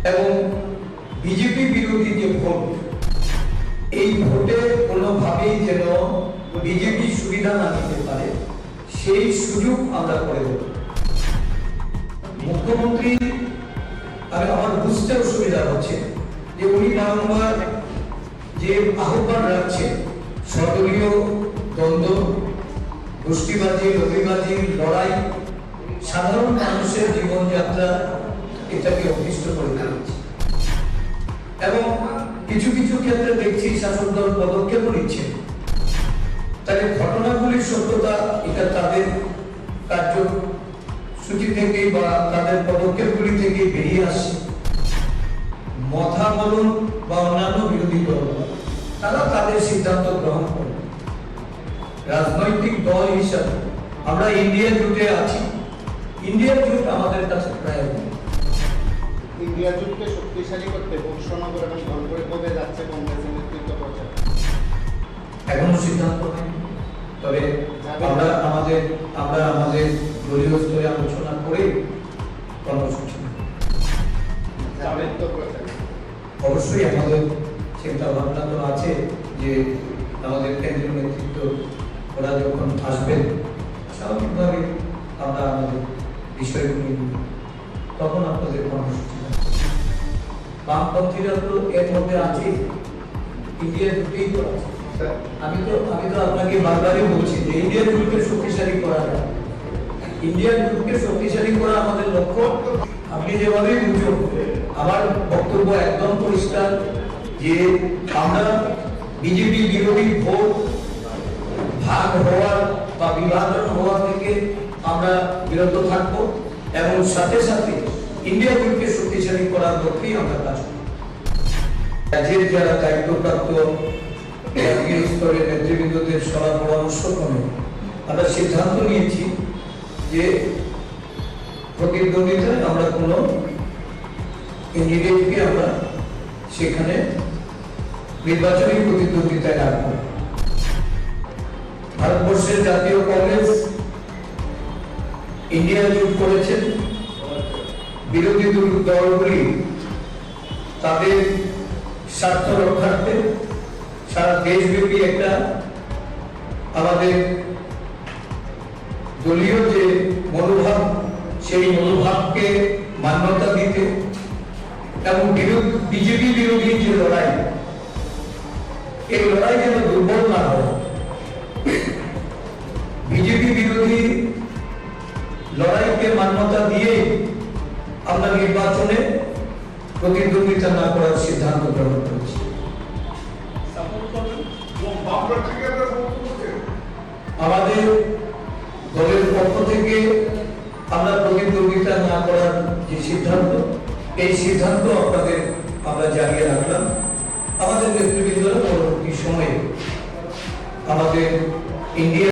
এবং বিজেপি বিরোধী যে ভোট, এই ভোটে কোনোভাবেই যেন বিজেপি সুবিধা না নিতে পারে সেই সুযোগ আমরা করে দেব। মুখ্যমন্ত্রী আমার বুঝতে অসুবিধা হচ্ছে যে উনি বারংবার যে আহ্বান রাখছেন সর্বদলীয় দ্বন্দ্ব, গোষ্ঠীবাজি, রবিবাজি, লড়াই, সাধারণ মানুষের জীবনযাত্রা এটাকে অতিষ্ঠ করে দিচ্ছে এবং কিছু কিছু ক্ষেত্রে দেখছি শাসক দল পদক্ষেপও নিচ্ছে। তাহলে ঘটনাগুলির সত্যতা এটা তাদের কার্যসূচি থেকে বা তাদের পদক্ষেপগুলি থেকে বেরিয়ে আসছে। মথা বলুন বা অন্যান্য বিরোধী দল তারা তাদের সিদ্ধান্ত গ্রহণ করে। রাজনৈতিক দল হিসাবে আমরা ইন্ডিয়া জোটে আছি। ইন্ডিয়া জোট আমাদের কাছে প্রায়োরিটি। ইন্ডিয়া জোটকে শক্তিশালী করতে বংশনগর এবং ধনপুরে কবে যাচ্ছে কংগ্রেসের নেতৃত্ব পর্যায়ে? এখনো সিদ্ধান্ত নেই, তবে আমরা আমাদের দলীয় স্তরে আলোচনা করে কর্মসূচি অবশ্যই আমাদের চিন্তা ভাবনা তো আছে যে আমাদের কেন্দ্রীয় নেতৃত্ব ওরা যখন আসবেন স্বাভাবিকভাবে আমরা আমাদের বিষয়গুলি তখন আপনাদের কর্মসূচি। বামপন্থীরা তো এর মধ্যে আছে, ইন্ডিয়া জোটেই তো আছে। আমি তো আপনাকে বারবারই বলছি যে ইন্ডিয়া জোটকে শক্তিশালী করা যায়। ইন্ডিয়া জোটকে শক্তিশালী করা আমাদের লক্ষ্য। আপনি যেভাবে বুঝুন, আমার বক্তব্য একদম পরিষ্কার যে আমরা বিজেপি বিরোধী ভোট ভাগ হওয়ার বা বিভাজন হওয়া থেকে আমরা বিরত থাকবো এবং সাথে সাথে ইন্ডিয়া জোটকে শক্তিশালী করার লক্ষ্যেই আমরা কাজ করব। রাজ্যের যারা দায়িত্বপ্রাপ্ত জাতীয় স্তরের নেতৃবৃন্দদের সভা পরামর্শ ক্রমে আমরা সিদ্ধান্ত নিয়েছি যে প্রতিদ্বন্দ্বিতায় আমরা কোনো ক্যান্ডিডেটকে আমরা সেখানে নির্বাচনী প্রতিদ্বন্দ্বিতায় রাখবো। ভারতবর্ষের জাতীয় কংগ্রেস ইন্ডিয়া জোট করেছেন। বিরোধী দলগুলি তাদের স্বার্থ রক্ষার্থে সারা দেশব্যাপী একটা আমাদের দলীয় যে মনোভাব, সেই মনোভাবকে মান্যতা দিতে এবং বিজেপি বিরোধী যে লড়াই, এই লড়াই যেন দুর্বল না হয়। বিজেপি বিরোধী লড়াইকে মান্যতা দিয়ে আমরা নির্বাচনে প্রতিদ্বন্দ্বিতা না করার সিদ্ধান্ত গ্রহণ করেছি। আমাদের দলের পক্ষ থেকে আমরা প্রতিদ্বন্দ্বিতা না করার যে সিদ্ধান্ত, এই সিদ্ধান্ত আপনাদের আমরা জানিয়ে রাখলাম। আমাদের নেতৃবৃন্দরা পরবর্তী সময়ে আমাদের ইন্ডিয়া